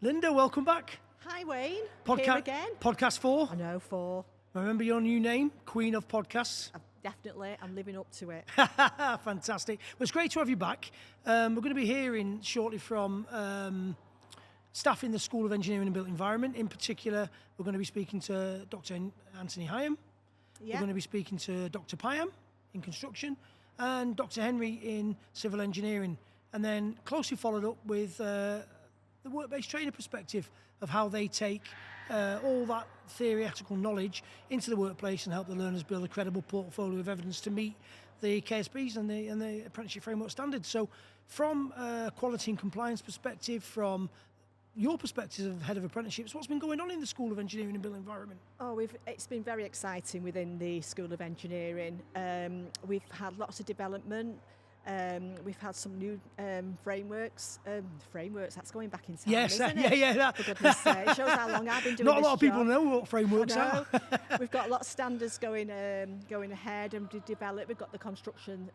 Linda, welcome back. Hi Wayne, here again. Podcast 4. I know, 4. Remember your new name, Queen of Podcasts. Definitely, I'm living up to it. Fantastic. Well, it's great to have you back. We're going to be hearing shortly from staff in the School of Engineering and Built Environment. In particular, we're going to be speaking to Dr. Anthony Hyam. Yeah. We're going to be speaking to Dr. Pyam in construction and Dr. Henry in civil engineering. And then closely followed up with the work-based trainer perspective of how they take all that theoretical knowledge into the workplace and help the learners build a credible portfolio of evidence to meet the KSBs and the apprenticeship framework standards. So from a quality and compliance perspective, from your perspective as head of apprenticeships, what's been going on in the School of Engineering and Built Environment? It's been very exciting within the School of Engineering. We've had lots of development. We've had some new frameworks, that's going back in time, yes, isn't it? yeah. For goodness sake, it shows how long I've been doing Not this a lot of people job. know what frameworks are. We've got a lot of standards going ahead and to develop. We've got the construction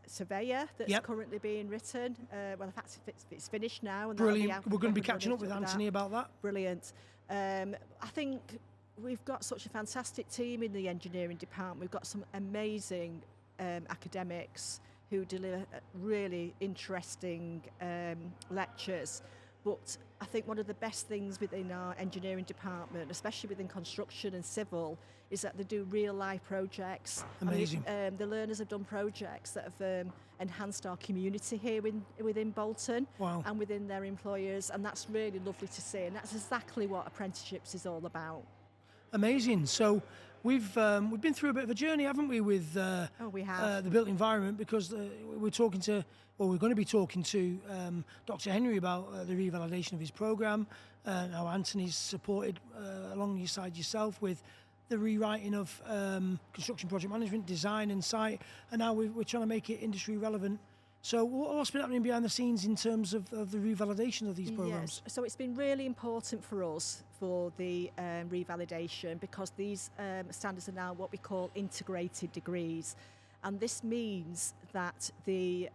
surveyor that's currently being written. Well, in fact, it's finished now. And brilliant. We're going to be catching up with Anthony about that. Brilliant. I think we've got such a fantastic team in the engineering department. We've got some amazing academics who deliver really interesting lectures. But I think one of the best things within our engineering department, especially within construction and civil, is that they do real life projects. Amazing. The learners have done projects that have enhanced our community here within Bolton. Wow. And within their employers, and that's really lovely to see, and that's exactly what apprenticeships is all about. Amazing. So we've been through a bit of a journey, haven't we, with we have. the built environment, because we're going to be talking to Dr. Henry about the revalidation of his programme, how Anthony's supported alongside yourself with the rewriting of construction project management, design and site, and now we're trying to make it industry relevant. So what's been happening behind the scenes in terms of the revalidation of these programmes? Yes, so it's been really important for us for the revalidation, because these standards are now what we call integrated degrees. And this means that the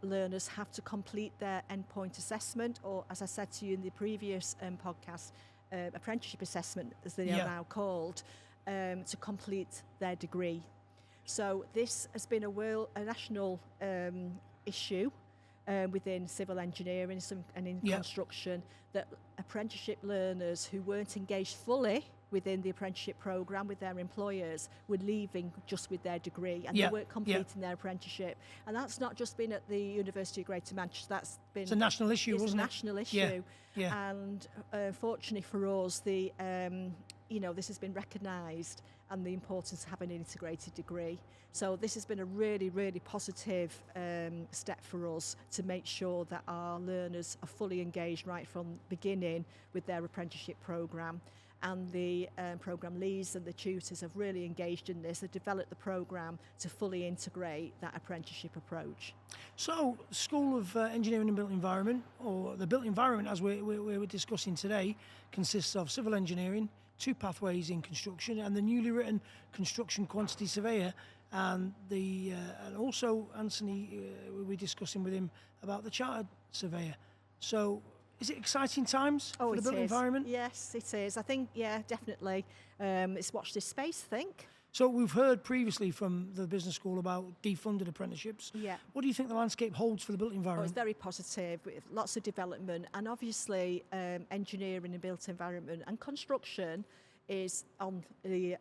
learners have to complete their endpoint assessment, or as I said to you in the previous podcast, apprenticeship assessment, as they are now called, to complete their degree. So this has been a national issue within civil engineering and in construction, that apprenticeship learners who weren't engaged fully within the apprenticeship programme with their employers were leaving just with their degree, and they weren't completing their apprenticeship. And that's not just been at the University of Greater Manchester, it's a national issue, wasn't it? It's a national issue. Yeah. And fortunately for us, this has been recognised, and the importance of having an integrated degree. So this has been a really, really positive step for us to make sure that our learners are fully engaged right from the beginning with their apprenticeship programme. And the programme leads and the tutors have really engaged in this. They've developed the programme to fully integrate that apprenticeship approach. So, School of Engineering and Built Environment, or the Built Environment as we're discussing today, consists of civil engineering, 2 pathways in construction, and the newly written construction quantity surveyor, and also Anthony, we're discussing with him about the chartered surveyor. So, is it exciting times for the built environment? Yes, it is. I think, definitely. It's watch this space, I think. So we've heard previously from the business school about defunded apprenticeships. Yeah. What do you think the landscape holds for the built environment? It's very positive, with lots of development, and obviously engineering and built environment and construction is on the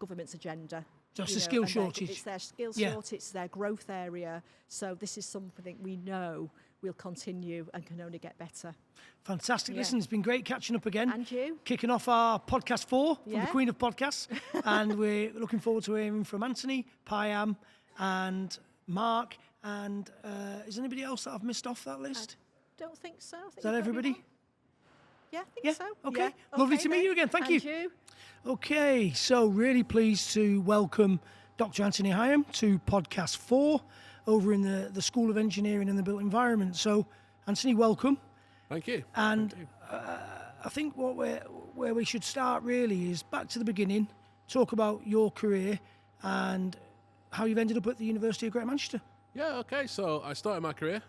government's agenda. Just a skill shortage. It's their skill shortage, it's their growth area. So this is something we know will continue and can only get better. Fantastic. Listen, it's been great catching up again. And you? Kicking off our podcast 4 from the Queen of Podcasts. And we're looking forward to hearing from Anthony, Pyam and Mark. And is anybody else that I've missed off that list? I don't think so. Is that everybody? Yeah, I think so. Okay. Yeah. Lovely to meet you again. Thank you. Okay, so really pleased to welcome Dr. Anthony Hyam to podcast 4 over in the School of Engineering and the Built Environment. So, Anthony, welcome. Thank you. And I think where we should start really is back to the beginning, talk about your career and how you've ended up at the University of Greater Manchester. Yeah, okay. So I started my career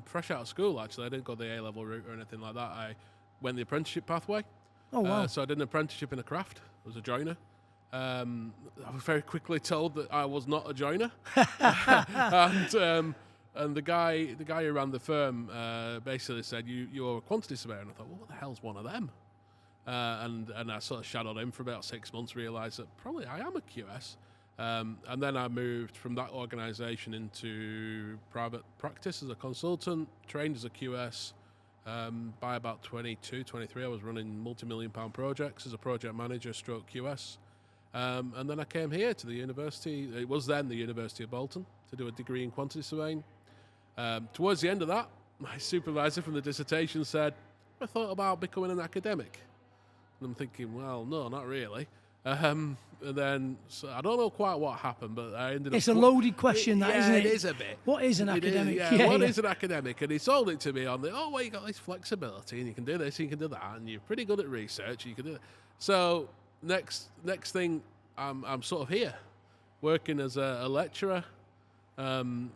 fresh out of school, actually. I didn't go the A-level route or anything like that. I went the apprenticeship pathway. Oh, wow. So I did an apprenticeship in a craft. I was a joiner. I was very quickly told that I was not a joiner. And the guy who ran the firm basically said, you're a quantity surveyor. And I thought, well, what the hell's one of them? And I sort of shadowed him for about 6 months, realised that probably I am a QS. And then I moved from that organisation into private practice as a consultant, trained as a QS. By about 22, 23, I was running multi-million-pound projects as a project manager stroke QS. And then I came here to the university, it was then the University of Bolton, to do a degree in quantity surveying. Towards the end of that, my supervisor from the dissertation said, I thought about becoming an academic. And I'm thinking, well, no, not really. And then, so I don't know quite what happened, but I ended up... It's a loaded question, that, isn't it? It is a bit. What is an academic? What is an academic? And he sold it to me on well, you got this flexibility, and you can do this, and you can do that, and you're pretty good at research, you can do it. So, next thing, I'm sort of here, working as a lecturer, and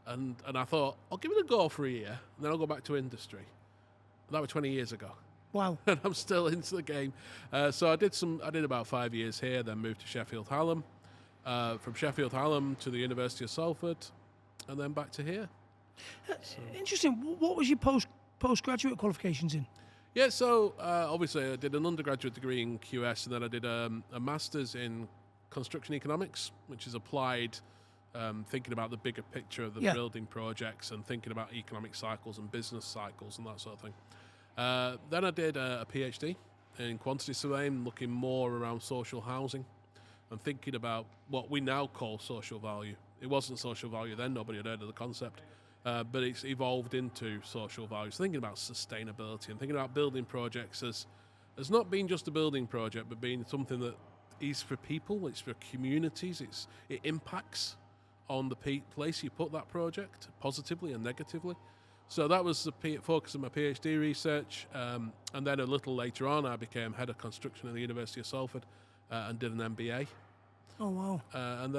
I thought, I'll give it a go for a year, and then I'll go back to industry. And that was 20 years ago. Wow. And I'm still into the game. So I did about 5 years here, then moved to Sheffield Hallam. From Sheffield Hallam to the University of Salford, and then back to here. Interesting. What was your postgraduate qualifications in? Yeah, so obviously I did an undergraduate degree in QS, and then I did a master's in construction economics, which is applied thinking about the bigger picture of the building projects and thinking about economic cycles and business cycles and that sort of thing. Then I did a PhD in quantity surveying, looking more around social housing and thinking about what we now call social value. It wasn't social value then, nobody had heard of the concept, but it's evolved into social values. Thinking about sustainability and thinking about building projects as not being just a building project, but being something that is for people, it's for communities, it impacts on the place you put that project, positively and negatively. So that was the focus of my PhD research, and then a little later on I became head of construction at the University of Salford and did an MBA. Oh, wow. And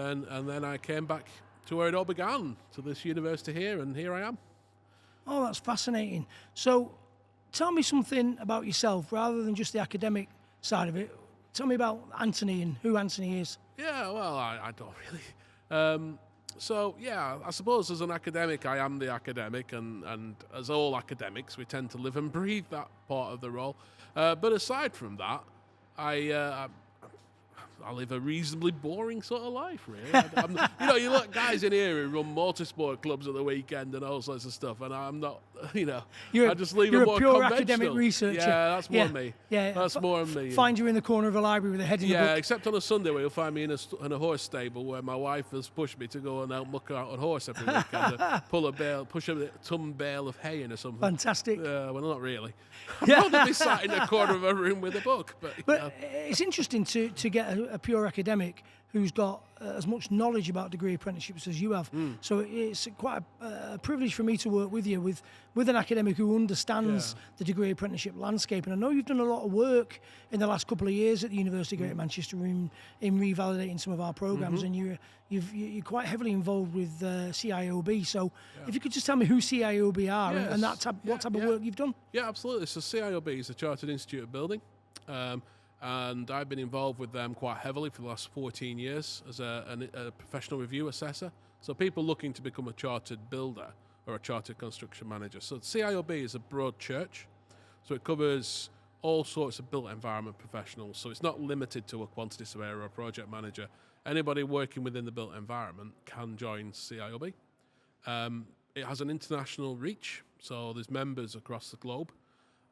then I came back to where it all began, to this university here, and here I am. Oh, that's fascinating. So tell me something about yourself, rather than just the academic side of it. Tell me about Anthony and who Anthony is. Yeah, well, I don't really... So, yeah, I suppose as an academic, I am the academic, and as all academics, we tend to live and breathe that part of the role. But aside from that, I live a reasonably boring sort of life, really. You look guys in here who run motorsport clubs at the weekend and all sorts of stuff, and I'm not, I just leave you're a more pure conventional. academic researcher. Yeah, that's more me. Yeah, that's more me. Find you in the corner of a library with a head in a book. Yeah, except on a Sunday where you'll find me in a horse stable where my wife has pushed me to go and out muck out on a horse every weekend, and push a ton bale of hay in or something. Fantastic. Well, not really. I'd rather be sat in the corner of a room with a book. But it's interesting to get a pure academic who's got as much knowledge about degree apprenticeships as you have. So it's quite a privilege for me to work with you, with an academic who understands the degree apprenticeship landscape. And I know you've done a lot of work in the last couple of years at the University of Greater Manchester in revalidating some of our programmes, and you're quite heavily involved with CIOB. So if you could just tell me who CIOB are and what type of work you've done. Yeah, absolutely. So CIOB is the Chartered Institute of Building. And I've been involved with them quite heavily for the last 14 years as a professional review assessor. So people looking to become a chartered builder or a chartered construction manager. So CIOB is a broad church. So it covers all sorts of built environment professionals. So it's not limited to a quantity surveyor or a project manager. Anybody working within the built environment can join CIOB. It has an international reach. So there's members across the globe.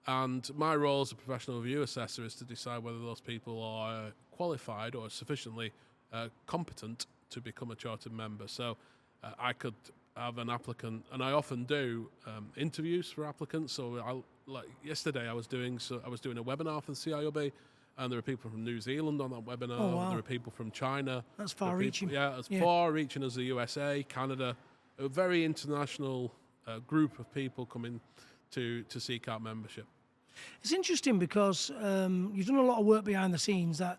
And my role as a professional review assessor is to decide whether those people are qualified or sufficiently competent to become a chartered member. So I could have an applicant, and I often do interviews for applicants. So like yesterday, I was doing a webinar for the CIOB, and there are people from New Zealand on that webinar. Oh, wow. There are people from China. That's far-reaching. As far-reaching as the USA, Canada, a very international group of people coming to seek out membership. It's interesting because you've done a lot of work behind the scenes that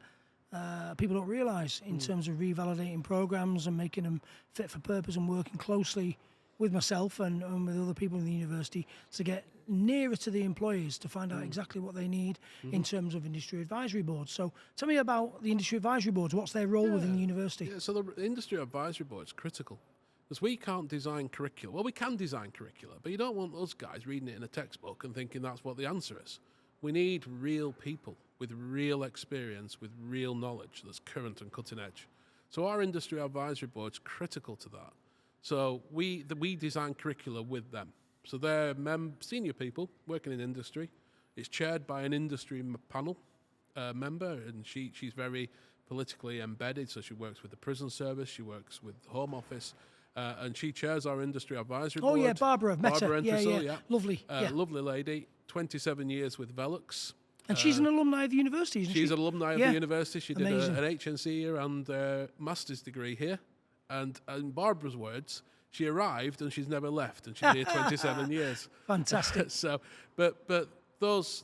people don't realise in terms of revalidating programs and making them fit for purpose and working closely with myself and with other people in the university to get nearer to the employers to find out exactly what they need in terms of industry advisory boards. So tell me about the industry advisory boards. What's their role within the university? Yeah, so the industry advisory board is critical because we can't design curricula. Well, we can design curricula, but you don't want us guys reading it in a textbook and thinking that's what the answer is. We need real people with real experience, with real knowledge that's current and cutting edge. So our industry advisory board is critical to that. So we design curricula with them. So they're senior people working in industry. It's chaired by an industry panel member, and she's very politically embedded. So she works with the prison service, she works with the Home Office, and she chairs our industry advisory board. Oh yeah, Barbara, I've met her. Barbara Entwistle, Yeah. Lovely. Lovely lady. 27 years with Velux. And she's an alumni of the university, isn't she? She's an alumni of Yeah. the university. She did Amazing. an HNC here and a master's degree here. And in Barbara's words, she arrived and she's never left, and she's here 27 years. Fantastic. So, but those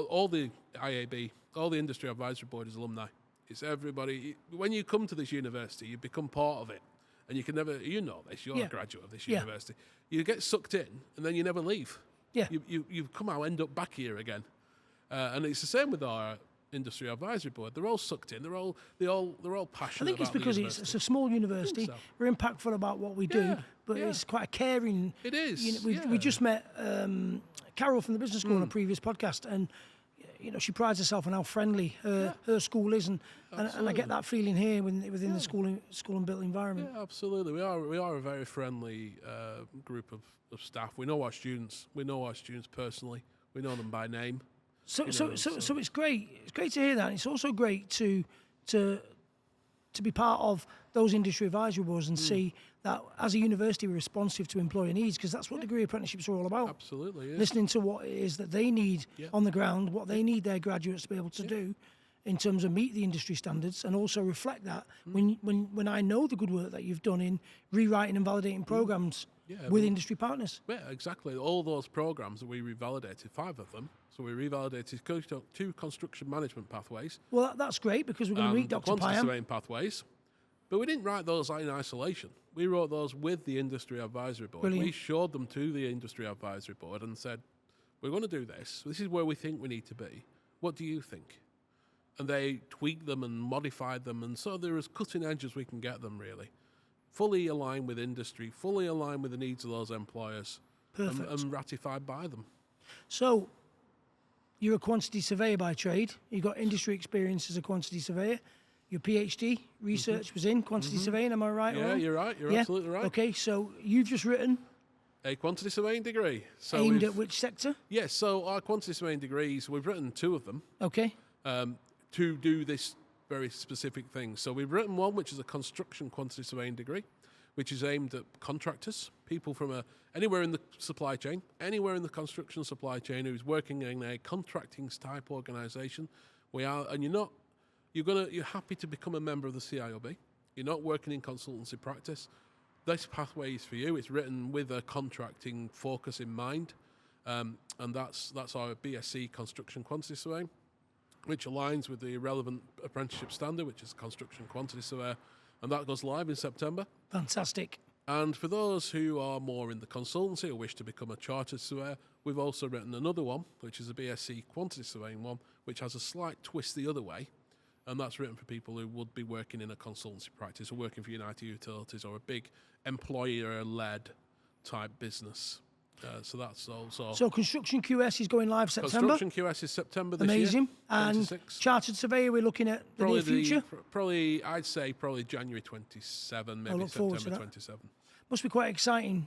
all the IAB, all the industry advisory board is alumni. It's everybody. When you come to this university, you become part of it, and you can never. You know this. You're Yeah. a graduate of this Yeah. university. You get sucked in, and then you never leave. Yeah. You come out, end up back here again, and it's the same with our industry advisory board. They're all sucked in. They're all passionate. I think it's about the because university. it's a small university. so. We're impactful about what we do, Yeah, but yeah. it's quite a caring. It is, You know, we yeah. just met Carol from the business school on a previous podcast, and she prides herself on how friendly her school is, and I Absolutely. get that feeling here within the school and built environment. Yeah, absolutely. We are a very friendly group of staff. We know our students. We know our students personally. We know them by name. So know, so it's great. It's great to hear that. And it's also great to be part of those industry advisory boards and see that as a university we're responsive to employer needs, because that's what degree apprenticeships are all about. Absolutely. Yeah. Listening to what it is that they need Yeah. on the ground, what they need their graduates to be able to do in terms of meet the industry standards, and also reflect that when I know the good work that you've done in rewriting and validating programs Yeah, with well- industry partners. Yeah, exactly. All those programs that we revalidated, 5 of them. So we revalidated 2 construction management pathways. Well, that's great, because we're going to meet the Dr. quantity Pyam. surveying pathways. But we didn't write those in isolation. We wrote those with the industry advisory board. Brilliant. We showed them to the industry advisory board and said, we're going to do this. This is where we think we need to be. What do you think? And they tweaked them and modified them. And so they're as cutting edge as we can get them, really. Fully aligned with industry, fully aligned with the needs of those employers. Perfect. And ratified by them. So, you're a quantity surveyor by trade. You've got industry experience as a quantity surveyor. Your PhD research was in quantity surveying, am I right? Yeah, Owen? you're right. You're absolutely right. Okay, so you've just written, A quantity surveying degree. So aimed we've- at which sector? Yes, so our quantity surveying degrees, we've written 2 of them. Okay, To do this very specific thing. So we've written one which is a construction quantity surveying degree, which is aimed at contractors, people from anywhere in the supply chain, anywhere in the construction supply chain who's working in a contracting type organisation. And you're happy to become a member of the CIOB. You're not working in consultancy practice. This pathway is for you. It's written with a contracting focus in mind, and that's our BSc construction quantity surveying, which aligns with the relevant apprenticeship standard, which is construction quantity surveyor, and that goes live in September. fantastic. And for those who are more in the consultancy or wish to become a chartered surveyor, we've also written another one, which is a BSc quantity surveying one, which has a slight twist the other way, and that's written for people who would be working in a consultancy practice or working for United Utilities or a big employer-led type business. So that's also... So construction QS is going live September. Construction QS is September this Amazing. year. And 26. chartered surveyor, we're looking at the near future. I'd say probably January 27, maybe look forward to September that. 27. Must be quite exciting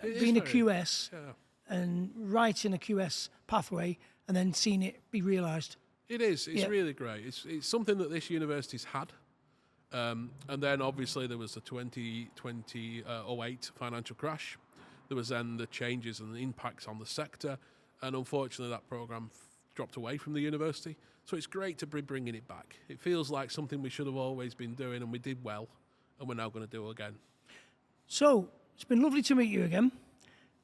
It is being a very- QS Yeah. and writing a QS pathway and then seeing it be realised. It is. It's Yeah. really great. It's something that this university's had. And then obviously there was the 2008 financial crash. There was then the changes and the impacts on the sector. And unfortunately that programme dropped away from the university. So it's great to be bringing it back. It feels like something we should have always been doing, and we did well, and we're now going to do again. So it's been lovely to meet you again.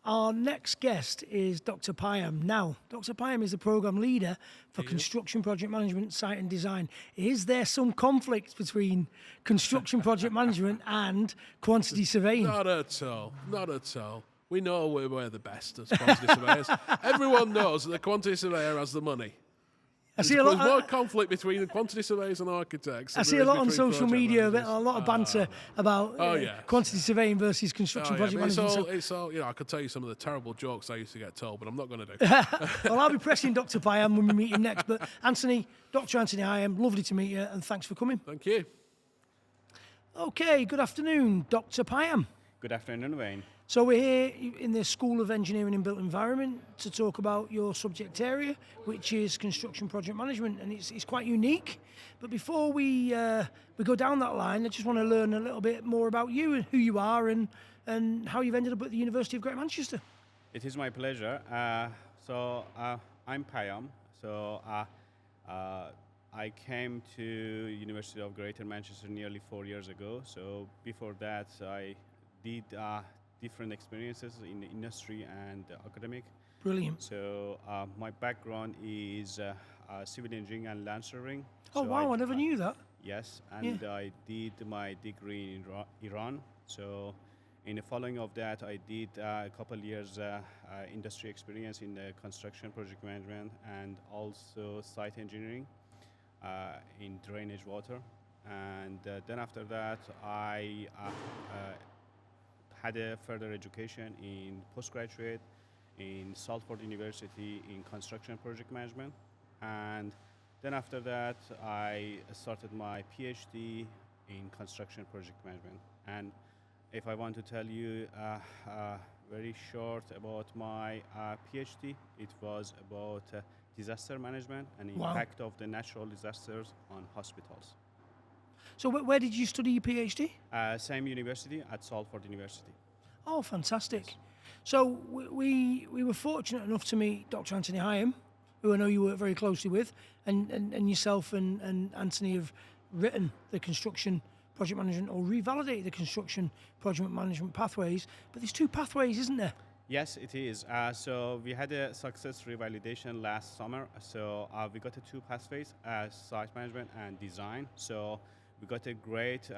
Our next guest is Dr. Payam. Now, Dr. Payam is the program leader for construction project management, site and design. Is there some conflict between construction project management and quantity surveying? Not at all. Not at all. We know we're the best as quantity surveyors. Everyone knows that the quantity surveyor has the money. I see There's more conflict between the quantity surveyors and architects. I see a lot on social media, a lot of banter about quantity surveying versus construction project management. It's all, I could tell you some of the terrible jokes I used to get told, but I'm not going to do. Well, I'll be pressing Dr. Payam when we meet him next. But Dr. Anthony Hyam, lovely to meet you, and thanks for coming. Thank you. Okay, good afternoon, Dr. Payam. Good afternoon, Wayne. So we're here in the School of Engineering and Built Environment to talk about your subject area, which is construction project management, and it's quite unique. But before we go down that line, I just want to learn a little bit more about you and who you are and how you've ended up at the University of Greater Manchester. It is my pleasure. I'm Payam. I came to University of Greater Manchester nearly 4 years ago. So before that, I did different experiences in the industry and academic. Brilliant. So my background is civil engineering and land surveying. Oh, So wow, I never knew that. Yes, and I did my degree in Iran. So in the following of that, I did a couple years industry experience in the construction project management and also site engineering in drainage water. And then after that, I had a further education in postgraduate in Salford University in construction project management. And then after that, I started my PhD in construction project management. And if I want to tell you very short about my PhD, it was about disaster management and impact of the natural disasters on hospitals. So where did you study your PhD? Same university at Salford University. Oh, fantastic. So we were fortunate enough to meet Dr. Anthony Hyam, who I know you work very closely with, and yourself and Anthony have written the construction project management or revalidated the construction project management pathways. But there's two pathways, isn't there? Yes, it is. So we had a success revalidation last summer. So we got the two pathways, site management and design. So we got a great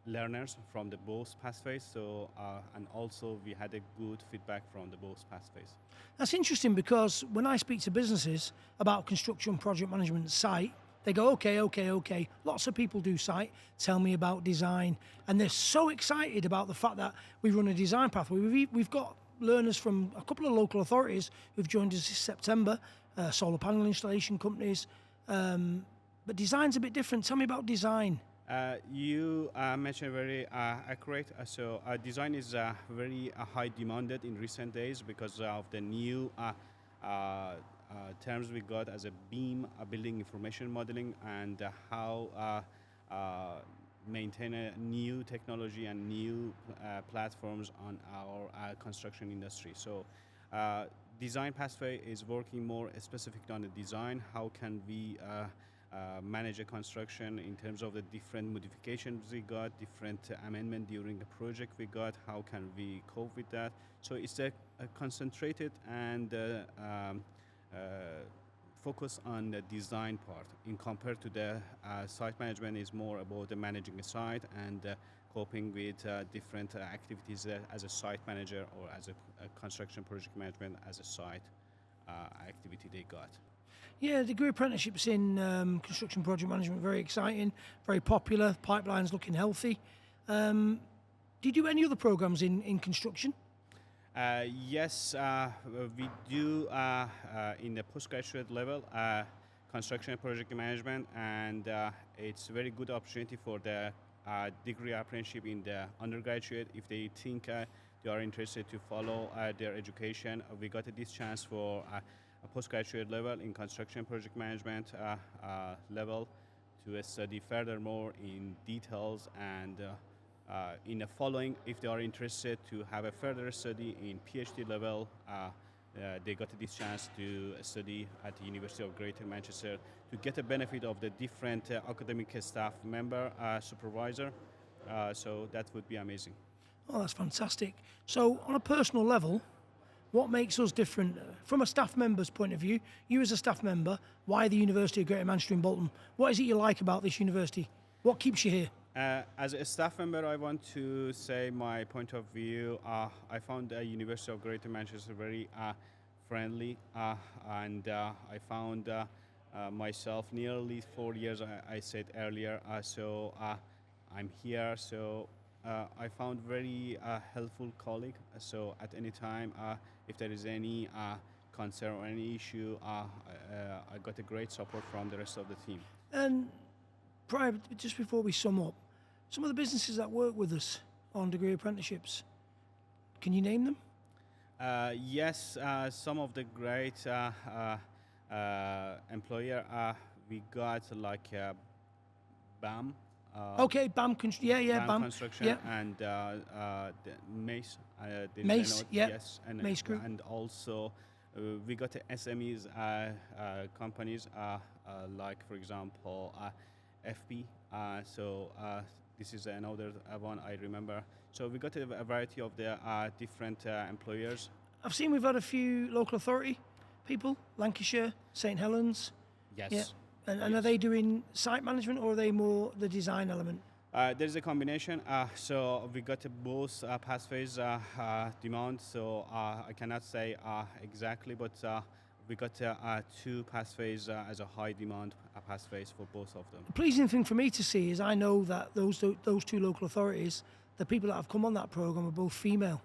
learners from the both pathways. So and also we had a good feedback from the both pathways. That's interesting because when I speak to businesses about construction project management site, they go, okay. Lots of people do site. Tell me about design. And they're so excited about the fact that we run a design pathway. We've got learners from a couple of local authorities who've joined us this September, solar panel installation companies. But design's a bit different. Tell me about design. You mentioned very accurate. So design is very high demanded in recent days because of the new terms we got as a BIM, building information modeling, and how maintain a new technology and new platforms on our construction industry. So design pathway is working more specific on the design. How can we manage a construction in terms of the different modifications we got, different amendment during the project we got, how can we cope with that? So it's a concentrated and focus on the design part in compared to the site management is more about the managing a site and coping with different activities as a site manager or as a construction project management as a site activity they got. Yeah, degree apprenticeships in construction project management, very exciting, very popular, pipelines looking healthy. Do you do any other programs in construction? Yes, we do in the postgraduate level construction and project management, and it's a very good opportunity for the degree apprenticeship in the undergraduate. If they think they are interested to follow their education, we got this chance for a postgraduate level in construction project management level to study furthermore in details and in the following, if they are interested to have a further study in PhD level, they got this chance to study at the University of Greater Manchester to get a benefit of the different academic staff member, supervisor. So that would be amazing. Oh, that's fantastic. So, on a personal level, what makes us different from a staff member's point of view? You as a staff member, why the University of Greater Manchester in Bolton? What is it you like about this university? What keeps you here? As a staff member, I want to say my point of view. I found the University of Greater Manchester very friendly, and I found myself nearly 4 years, I said earlier, so I'm here. So I found very helpful colleague. So at any time, if there is any concern or any issue, I got a great support from the rest of the team. And just before we sum up, some of the businesses that work with us on degree apprenticeships, can you name them? Yes, some of the great employer we got like BAM. Okay, BAM, BAM. Construction, yeah. and the Mace. There is Mace, another- yeah. Yes, and Mace Group. and also we got the SMEs companies like, for example, FP. So this is another one I remember. So we got a variety of the different employers. I've seen we've had a few local authority people, Lancashire, St Helens. Yes. Yeah. And are Yes. they doing site management or are they more the design element? There's a combination. So we got both pathways demand. So I cannot say exactly, but we got two pathways as a high demand pathways for both of them. The pleasing thing for me to see is I know that those two local authorities, the people that have come on that programme are both female.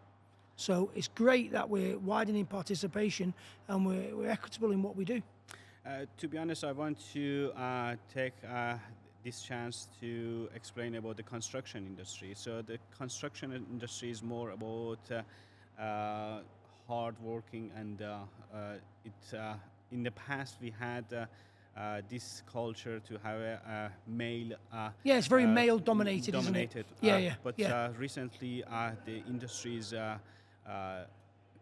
So it's great that we're widening participation and we're equitable in what we do. To be honest, I want to take this chance to explain about the construction industry. So the construction industry is more about hard working, and in the past we had this culture to have a male. Yeah, it's very male dominated, isn't it? Dominated. Yeah, But yeah. recently the industry is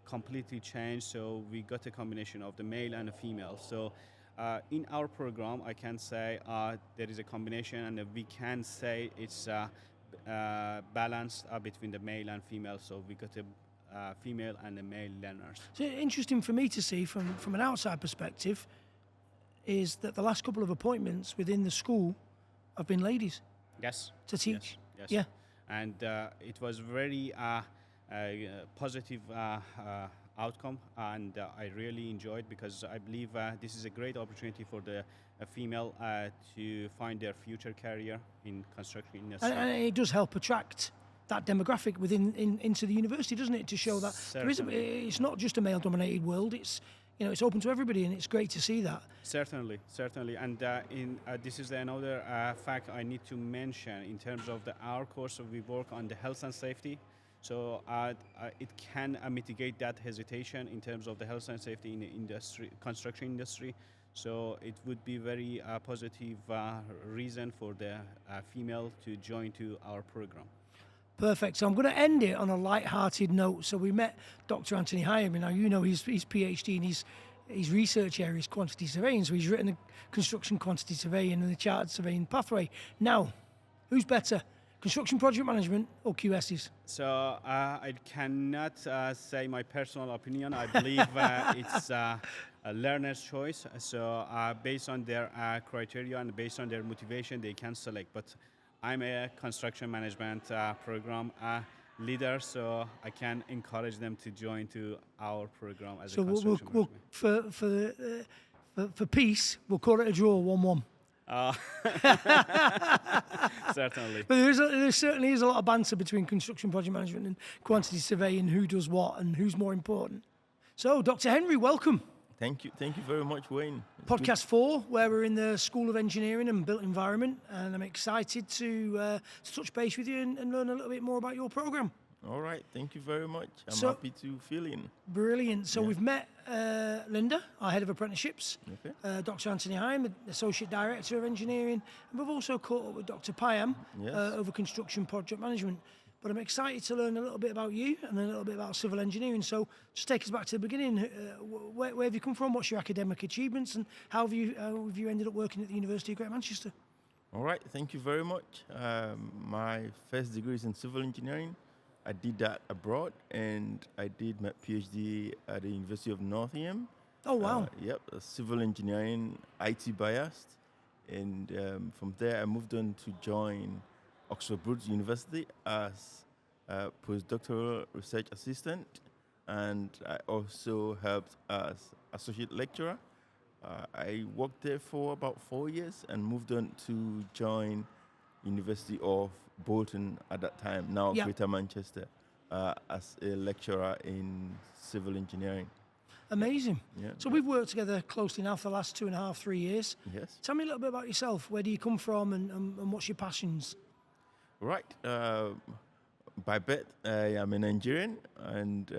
completely changed. So we got a combination of the male and the female. So in our program, I can say there is a combination, and we can say it's balanced between the male and female. So we got a female and a male learners. So interesting for me to see from an outside perspective is that the last couple of appointments within the school have been ladies Yes. to teach. Yes. Yeah. And it was very positive outcome, and I really enjoyed, because I believe this is a great opportunity for the female to find their future career in construction industry. And it does help attract that demographic into the university, doesn't it? To show that there is it's not just a male-dominated world. It's it's open to everybody, and it's great to see that. Certainly. And this is another fact I need to mention in terms of our course. We work on the health and safety, so it can mitigate that hesitation in terms of the health and safety in the construction industry. So it would be very positive reason for the female to join to our program. Perfect. So I'm going to end it on a light-hearted note. So we met Dr. Anthony Hyam. Now you know his PhD in his research area is quantity surveying. So he's written a construction quantity surveying and the chartered surveying pathway. Now, who's better, construction project management or QSs? So I cannot say my personal opinion. I believe it's a learner's choice. So based on their criteria and based on their motivation, they can select. But I'm a construction management program leader, so I can encourage them to join to our program as a construction management. For peace, we'll call it a draw, 1-1. Certainly. But there certainly is a lot of banter between construction project management and quantity surveying, who does what and who's more important. So, Dr. Henry, welcome. Thank you very much, Wayne. It's Podcast 4, where we're in the School of Engineering and Built Environment, and I'm excited to touch base with you and learn a little bit more about your program. good. All right, thank you very much. I'm So- happy to fill in. Brilliant. So we've met Linda, our head of apprenticeships, Okay. Dr. Anthony Hyam, the Associate Director of Engineering, and we've also caught up with Dr. Payam Yes. over construction project management. But I'm excited to learn a little bit about you and a little bit about civil engineering. So just take us back to the beginning. Where have you come from? What's your academic achievements? And how have you ended up working at the University of Greater Manchester? All right, thank you very much. My first degree is in civil engineering. I did that abroad, and I did my PhD at the University of Nottingham. Oh, wow. Yep, civil engineering, IT biased. And from there, I moved on to join Oxford Brookes University as a postdoctoral research assistant. And I also helped as associate lecturer. I worked there for about 4 years and moved on to join University of Bolton at that time, now Yeah. Greater Manchester, as a lecturer in civil engineering. Amazing. Yeah. So we've worked together closely now for the last 2.5, 3 years. Yes. Tell me a little bit about yourself. Where do you come from, and what's your passions? Right. By birth, I am a Nigerian, and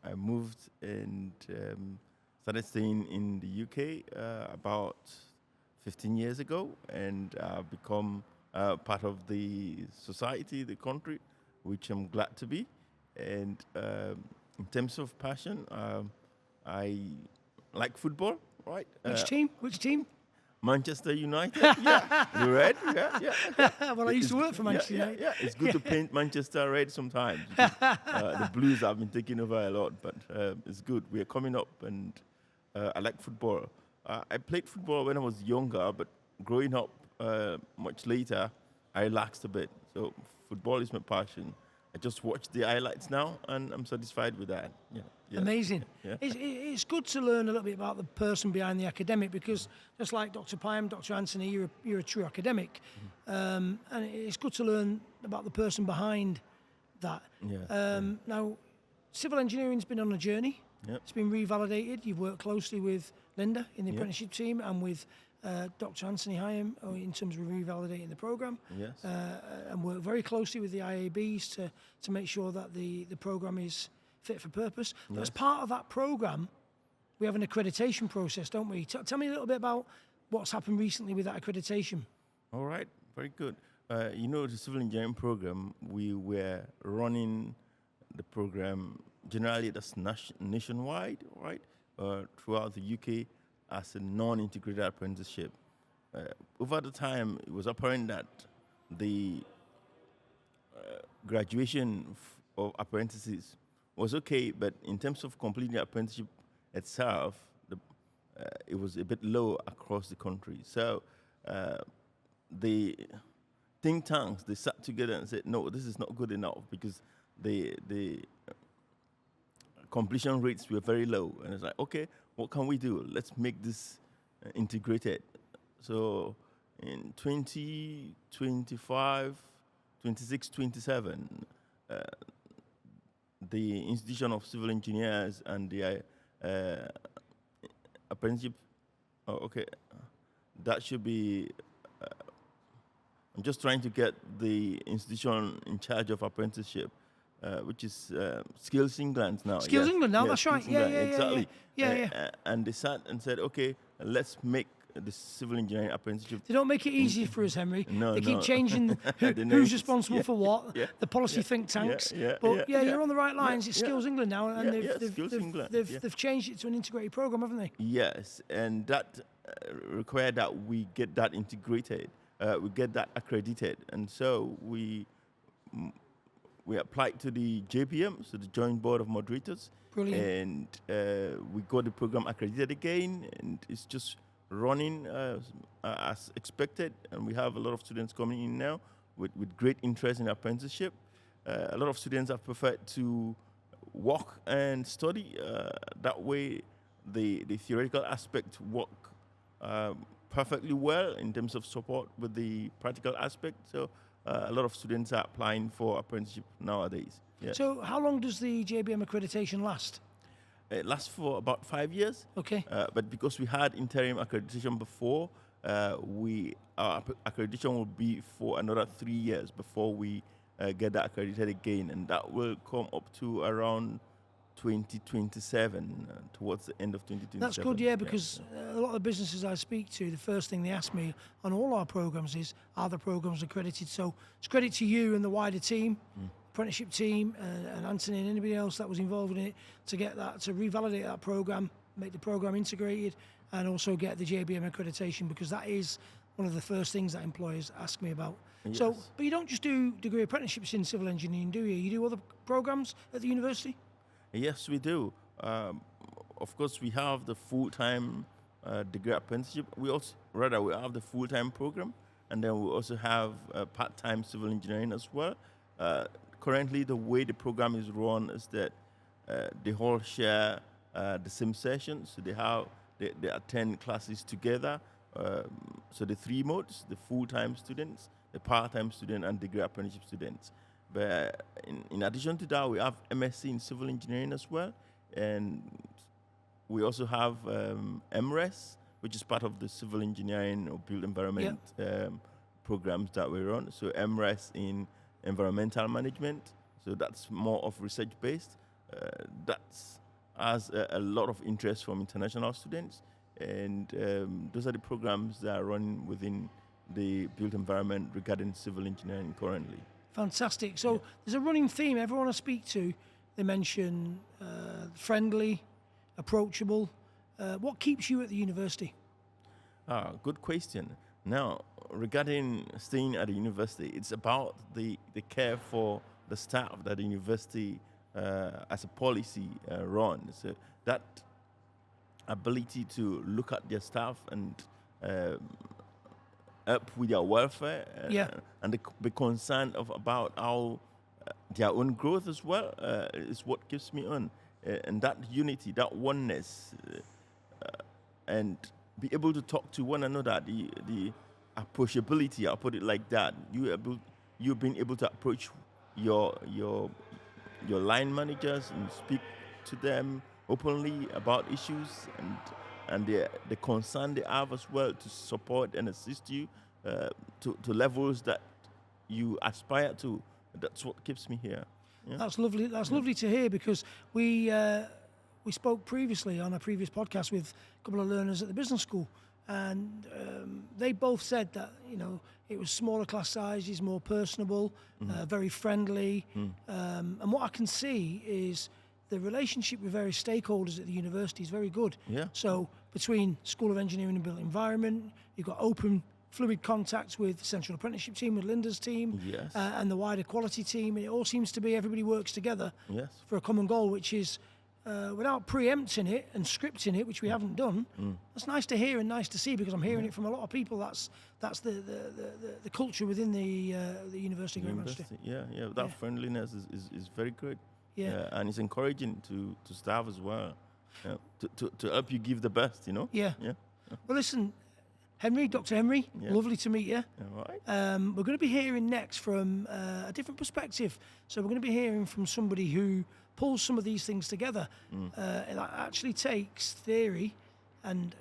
I moved and started staying in the UK about 15 years ago, and become part of the society, the country, which I'm glad to be. And in terms of passion, I like football, right? Which team? Which team? Manchester United, yeah, the red, yeah. Well, I used to work for Manchester United. Yeah, it's good to paint Manchester red sometimes. Because, the Blues have been taking over a lot, but it's good. We are coming up, and I like football. I played football when I was younger, but growing up much later, I relaxed a bit. So football is my passion. I just watch the highlights now, and I'm satisfied with that. Yeah. Amazing. Yeah. It's good to learn a little bit about the person behind the academic, because just like Dr. Pyam, Dr. Anthony, you're a true academic. And it's good to learn about the person behind that. Yeah. Now, civil engineering's been on a journey. Yep. It's been revalidated. You've worked closely with Linda in the Yep. apprenticeship team and with Dr. Anthony Hyam in terms of revalidating the programme. Yes. And work very closely with the IABs to make sure that the programme is fit for purpose. But as part of that programme, we have an accreditation process, don't we? Tell me a little bit about what's happened recently with that accreditation. All right, very good. The civil engineering program, we were running the program generally that's nationwide, right, throughout the UK as a non-integrated apprenticeship. Over the time, it was apparent that the graduation of apprentices was okay, but in terms of completing the apprenticeship itself, it was a bit low across the country. So the think tanks, they sat together and said, no, this is not good enough, because the completion rates were very low. And it's like, okay, what can we do? Let's make this integrated. So in 2025, 26, 27, the Institution of Civil Engineers and the apprenticeship, that should be, I'm just trying to get the institution in charge of apprenticeship, which is Skills England now. Skills England now, that's Skills right. Yeah, England, exactly. Yeah. And they sat and said, okay, let's make the civil engineering apprenticeship. They don't make it easy for us, Henry. No, they keep no. changing The who's names. responsible for what, yeah, the policy think tanks. yeah, But yeah, you're on the right lines. It's yeah. Skills England now, and Skills England, they've changed it to an integrated program, haven't they? Yes, and that required that we get that integrated, we get that accredited, and so we applied to the JPM, so the Joint Board of Moderators. Brilliant. And we got the program accredited again, and it's just running as expected. And we have a lot of students coming in now with great interest in apprenticeship. A lot of students have preferred to work and study. That way, the theoretical aspect work perfectly well in terms of support with the practical aspect. So a lot of students are applying for apprenticeship nowadays. Yeah. So how long does the JBM accreditation last? It lasts for about 5 years. Okay. But because we had interim accreditation before, our accreditation will be for another 3 years before we get that accredited again, and that will come up to around 2027, towards the end of 2027. That's good, yeah, because a lot of businesses I speak to, the first thing they ask me on all our programs is, are the programs accredited? So it's credit to you and the wider team, apprenticeship team, and Anthony and anybody else that was involved in it to get that, to revalidate that program, make the program integrated, and also get the JBM accreditation, because that is one of the first things that employers ask me about. So, Yes. but you don't just do degree apprenticeships in civil engineering, do you? You do other programs at the university? Yes, we do. Of course, we have the full-time degree apprenticeship. We have the full-time program, and then we also have part-time civil engineering as well. Currently, the way the program is run is that they all share the same sessions. So they attend classes together. So the three modes: the full-time students, the part-time student, and degree apprenticeship students. But in addition to that, we have MSc in civil engineering as well, and we also have MRES, which is part of the civil engineering or built environment programs that we run. So MRES in environmental management, so that's more of research-based. That's has a lot of interest from international students, and those are the programs that are running within the built environment regarding civil engineering currently. Fantastic. So there's a running theme. Everyone I speak to, they mention friendly, approachable. What keeps you at the university? Good question. Now, regarding staying at the university, it's about the care for the staff that the university, as a policy, runs. So that ability to look at their staff and help with their welfare, and be concerned about how their own growth as well is what keeps me on. And that unity, that oneness, and be able to talk to one another, the approachability, I'll put it like that. You being able to approach your line managers and speak to them openly about issues and the concern they have as well to support and assist you to levels that you aspire to. That's what keeps me here. Yeah? That's lovely. That's lovely to hear, because we spoke previously on a previous podcast with a couple of learners at the business school, and they both said that it was smaller class sizes, more personable, very friendly, and what I can see is the relationship with various stakeholders at the university is very good. Yeah. So between School of Engineering and Built Environment, you've got open, fluid contacts with the Central Apprenticeship team, with Linda's team, Yes. and the wider quality team. And it all seems to be everybody works together Yes. for a common goal, which is, without preempting it and scripting it, which we haven't done. That's nice to hear and nice to see, because I'm hearing it from a lot of people. That's the culture within the University of Great Manchester. University. Yeah. That friendliness is very good. Yeah. And it's encouraging to staff as well. To help you give the best, Yeah. Yeah. Well, listen, Henry, Dr. Henry, Yeah. lovely to meet you. All right. We're going to be hearing next from a different perspective. So we're going to be hearing from somebody who pulls some of these things together. And that actually takes theory and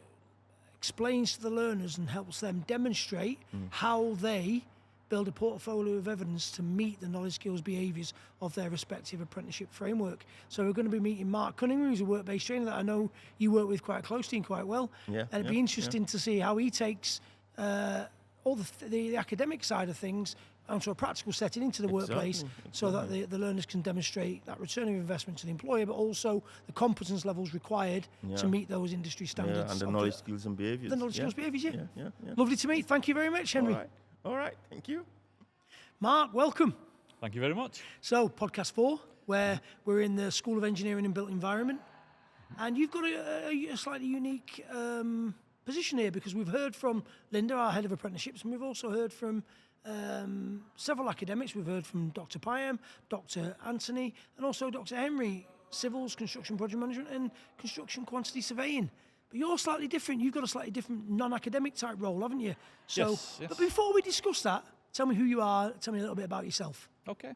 explains to the learners and helps them demonstrate how they build a portfolio of evidence to meet the knowledge, skills, behaviours of their respective apprenticeship framework. So we're going to be meeting Mark Cunningham, who's a work-based trainer that I know you work with quite closely and quite well. Yeah, And it'd be interesting to see how he takes all the academic side of things onto a practical setting into the workplace, so that the learners can demonstrate that return of investment to the employer, but also the competence levels required to meet those industry standards. Yeah, and the knowledge, skills, and behaviours. The knowledge, skills, behaviours, yeah. Yeah. Lovely to meet. Thank you very much, Henry. All right. Thank you. Mark, welcome. Thank you very much. So, podcast 4, where we're in the School of Engineering and Built Environment. And you've got a slightly unique position here, because we've heard from Linda, our head of apprenticeships, and we've also heard from several academics. We've heard from Dr. Pyam, Dr. Anthony, and also Dr. Henry, civils, construction project management, and construction quantity surveying. But you're slightly different. You've got a slightly different non-academic type role, haven't you? So, Yes. But before we discuss that, tell me who you are. Tell me a little bit about yourself. Okay.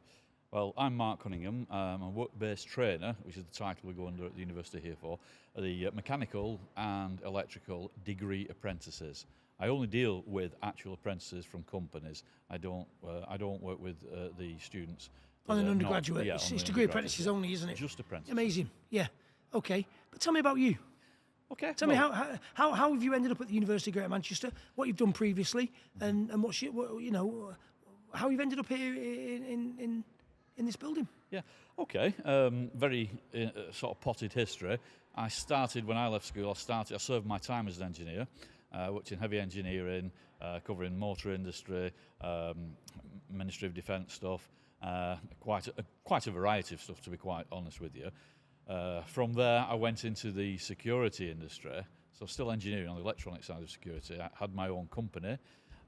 Well, I'm Mark Cunningham. I'm a work-based trainer, which is the title we go under at the university here for, the mechanical and electrical degree apprentices. I only deal with actual apprentices from companies. I don't work with the students. On that an are undergraduate. Not, It's on the degree undergraduate, apprentices yeah. only, isn't it? Just apprentices. Amazing. Yeah. Okay. But tell me about you. Okay. Tell me how have you ended up at the University of Greater Manchester? What you've done previously, and what's how you've ended up here in this building. Yeah. Okay. Very sort of potted history. I started when I left school. I served my time as an engineer. worked in heavy engineering, covering motor industry, Ministry of Defence stuff, quite a variety of stuff, to be quite honest with you. From there, I went into the security industry, so still engineering on the electronic side of security. I had my own company.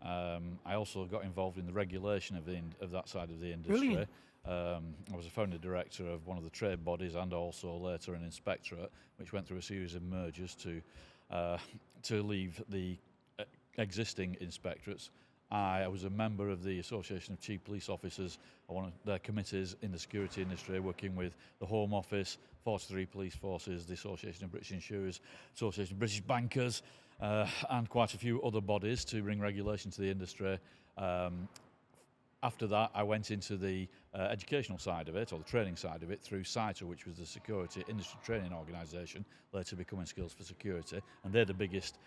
I also got involved in the regulation of that side of the industry. Brilliant. I was a founding director of one of the trade bodies and also later an inspectorate, which went through a series of mergers to leave the existing inspectorates. I was a member of the Association of Chief Police Officers, one of their committees in the security industry, working with the Home Office, 43 police forces, the Association of British Insurers, Association of British Bankers, and quite a few other bodies to bring regulation to the industry. After that, I went into the educational side of it, or the training side of it, through CITO, which was the Security Industry Training Organisation, later becoming Skills for Security, and they're the biggest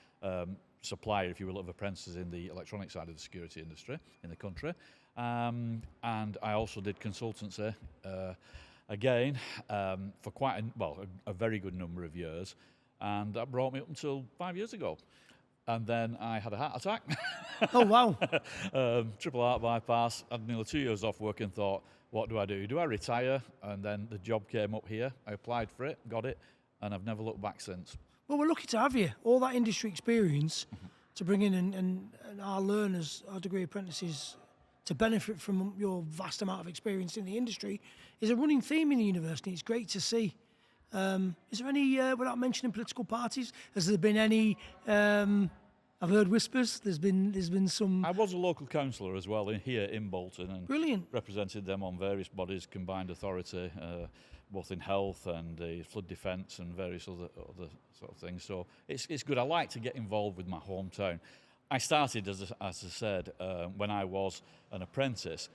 supplier, if you will, of apprentices in the electronic side of the security industry in the country. And I also did consultancy, again, for quite a very good number of years, and that brought me up until 5 years ago. And then I had a heart attack. Oh, wow. Triple heart bypass. I had nearly 2 years off work and thought, what do I do? Do I retire? And then the job came up here. I applied for it, got it, and I've never looked back since. Well, we're lucky to have you. All that industry experience to bring in and our learners, our degree apprentices, to benefit from your vast amount of experience in the industry is a running theme in the university. It's great to see. Is there any, without mentioning political parties, has there been any, I've heard whispers, there's been some... I was a local councillor as well here in Bolton and Brilliant. represented them on various bodies, combined authority, both in health and flood defence and various other sort of things. So it's good. I like to get involved with my hometown. I started, as I said, when I was an apprentice,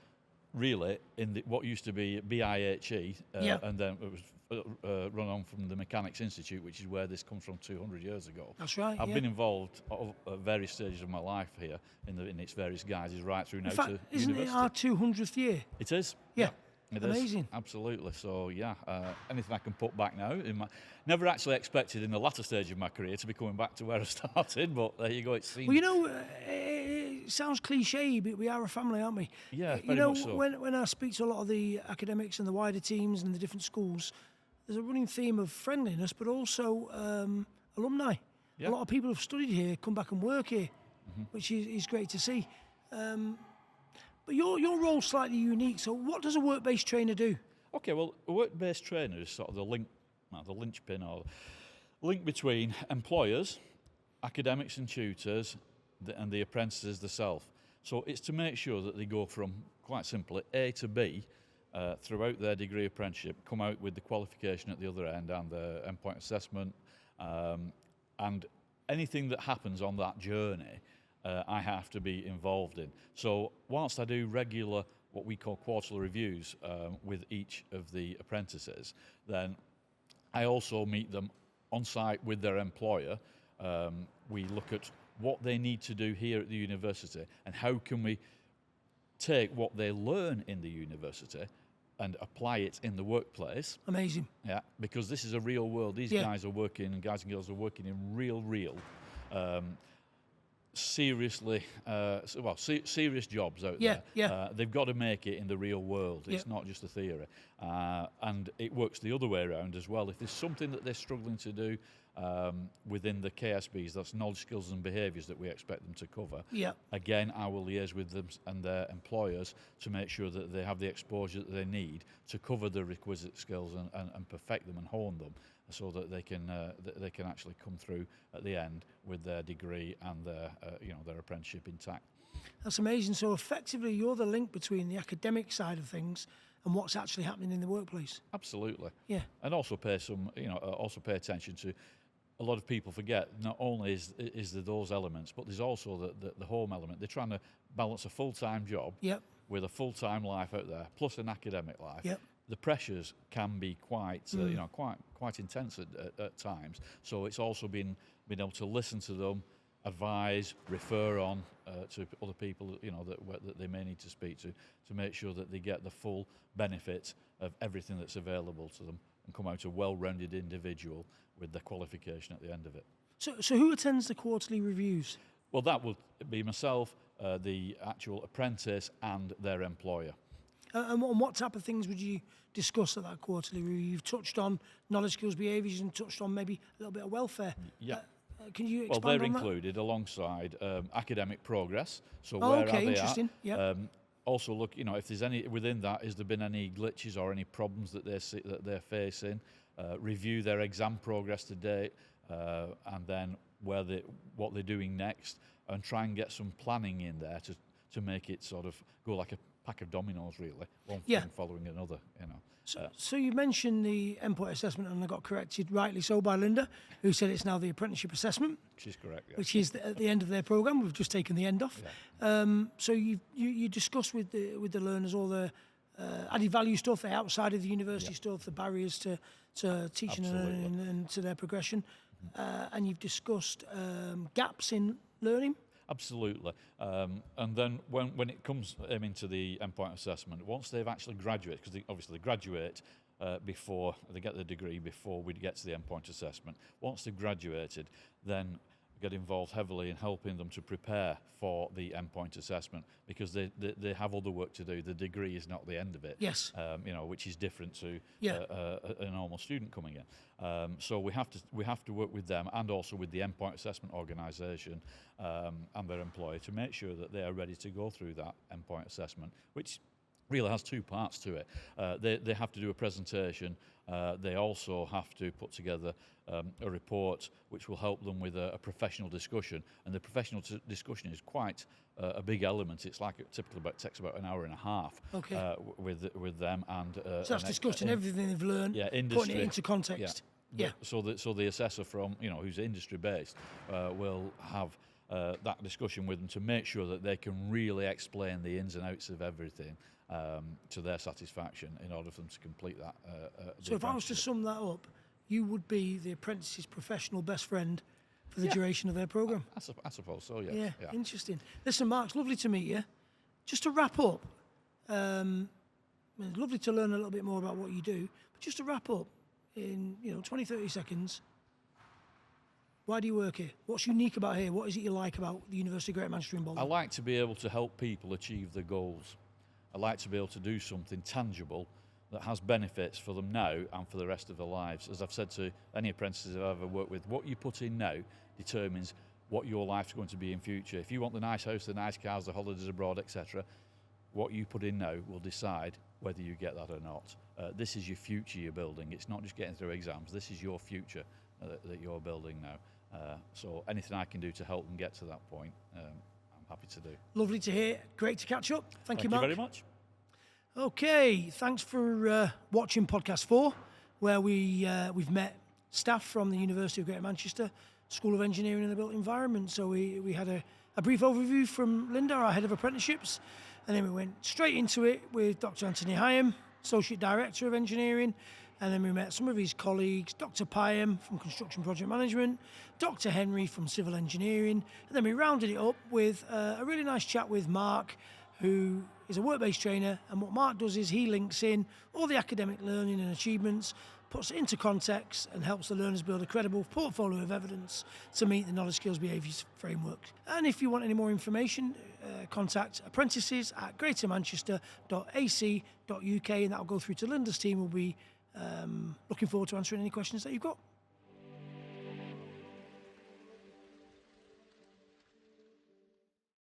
really in what used to be BIHE, and then it was run on from the Mechanics Institute, which is where this comes from 200 years ago. That's right. I've been involved at various stages of my life here in its various guises, right through now In fact, to isn't university. it our 200th year? It is. Yeah. It is. Amazing. Absolutely. So yeah, anything I can put back now. Never actually expected in the latter stage of my career to be coming back to where I started, but there you go. It seems. Well, you know, it sounds cliche, but we are a family, aren't we? Yeah, You very know, much so. when I speak to a lot of the academics and the wider teams and the different schools, there's a running theme of friendliness, but also alumni. Yeah. A lot of people who've studied here come back and work here, which is great to see. But your role's slightly unique. So what does a work-based trainer do? Okay, well, a work-based trainer is sort of the linchpin or link between employers, academics and tutors, and the apprentices themselves. So it's to make sure that they go from, quite simply, A to B throughout their degree apprenticeship, come out with the qualification at the other end and the endpoint assessment, and anything that happens on that journey, I have to be involved in. So whilst I do regular, what we call quarterly reviews with each of the apprentices, then I also meet them on site with their employer. We look at what they need to do here at the university and how can we take what they learn in the university and apply it in the workplace. Amazing. Yeah, because this is a real world. These guys are working, and guys and girls are working in real, serious jobs out there. Yeah. They've got to make it in the real world. It's not just a theory. And it works the other way around as well. If there's something that they're struggling to do within the KSBs, that's knowledge, skills and behaviours that we expect them to cover. Yeah. Again, I will liaise with them and their employers to make sure that they have the exposure that they need to cover the requisite skills and perfect them and hone them, so that they can actually come through at the end with their degree and their apprenticeship intact. That's amazing. So effectively, you're the link between the academic side of things and what's actually happening in the workplace. Absolutely. Yeah. And also pay attention to. A lot of people forget not only is there those elements, but there's also the home element. They're trying to balance a full-time job with a full-time life out there, plus an academic life. Yep. The pressures can be quite intense at times. So it's also been able to listen to them, advise, refer on to other people that they may need to speak to make sure that they get the full benefit of everything that's available to them and come out a well-rounded individual with the qualification at the end of it. So who attends the quarterly reviews? Well, that would be myself, the actual apprentice, and their employer. And what type of things would you discuss at that quarterly review? You've touched on knowledge, skills, behaviours, and touched on maybe a little bit of welfare. Yeah. Can you Well, expand they're on that? included alongside academic progress. So Oh, where okay, are they interesting. at? Yep. Also, look, if there's any within that, has there been any glitches or any problems that they're facing? Review their exam progress to date, and then what they're doing next, and try and get some planning in there to make it sort of go like a pack of dominoes, really, one Yeah. thing following another. So you mentioned the endpoint assessment, and I got corrected rightly so by Linda, who said it's now the apprenticeship assessment, Which is correct. Yeah. which is at the end of their programme. We've just taken the end off. So you discuss with the learners all the added value stuff, the outside of the university stuff, the barriers to teaching and Absolutely. learning and to their progression, and you've discussed gaps in learning. Absolutely. And then when it comes into the endpoint assessment, once they've actually graduated, because obviously they graduate before they get the degree, before we get to the endpoint assessment. Once they've graduated, then get involved heavily in helping them to prepare for the endpoint assessment, because they have other work to do. The degree is not the end of it. Yes. Which is different to Yeah. a normal student coming in. So we have to work with them, and also with the endpoint assessment organisation and their employer, to make sure that they are ready to go through that endpoint assessment, which really has two parts to it. They have to do a presentation. They also have to put together a report which will help them with a professional discussion, and the professional discussion is quite a big element. It's like it typically takes about an hour and a half Okay. with them, and So that's discussing everything they've learned, yeah, putting industry. it into context. Yeah. So the assessor from who's industry based will have that discussion with them to make sure that they can really explain the ins and outs of everything to their satisfaction, in order for them to complete that. So if I was to sum that up, you would be the apprentice's professional best friend for the duration of their programme. I suppose so. Yeah. Yeah, interesting. Listen, Mark, it's lovely to meet you. Just to wrap up, it's lovely to learn a little bit more about what you do, but just to wrap up in 20, 30 seconds, why do you work here? What's unique about here? What is it you like about the University of Greater Manchester in Bolton? I like to be able to help people achieve their goals. I like to be able to do something tangible that has benefits for them now and for the rest of their lives. As I've said to any apprentices I've ever worked with, what you put in now determines what your life's going to be in future. If you want the nice house, the nice cars, the holidays abroad, etc., what you put in now will decide whether you get that or not. This is your future you're building. It's not just getting through exams. This is your future that you're building now. So anything I can do to help them get to that point, I'm happy to do. Lovely to hear. Great to catch up. Thank you, Mark. Thank you very much. Okay, thanks for watching podcast 4, where we've met staff from the University of Greater Manchester School of Engineering and the Built Environment. So we had a brief overview from Linda, our head of apprenticeships, and then we went straight into it with Dr. Anthony Hyam, Associate Director of Engineering, and then we met some of his colleagues, Dr. Pyam from Construction Project Management, Dr. Henry from Civil Engineering, and then we rounded it up with a really nice chat with Mark, who is a work-based trainer, and what Mark does is he links in all the academic learning and achievements, puts it into context, and helps the learners build a credible portfolio of evidence to meet the knowledge, skills, behaviours framework. And if you want any more information, contact apprentices@greatermanchester.ac.uk, and that'll go through to Linda's team. We'll be looking forward to answering any questions that you've got.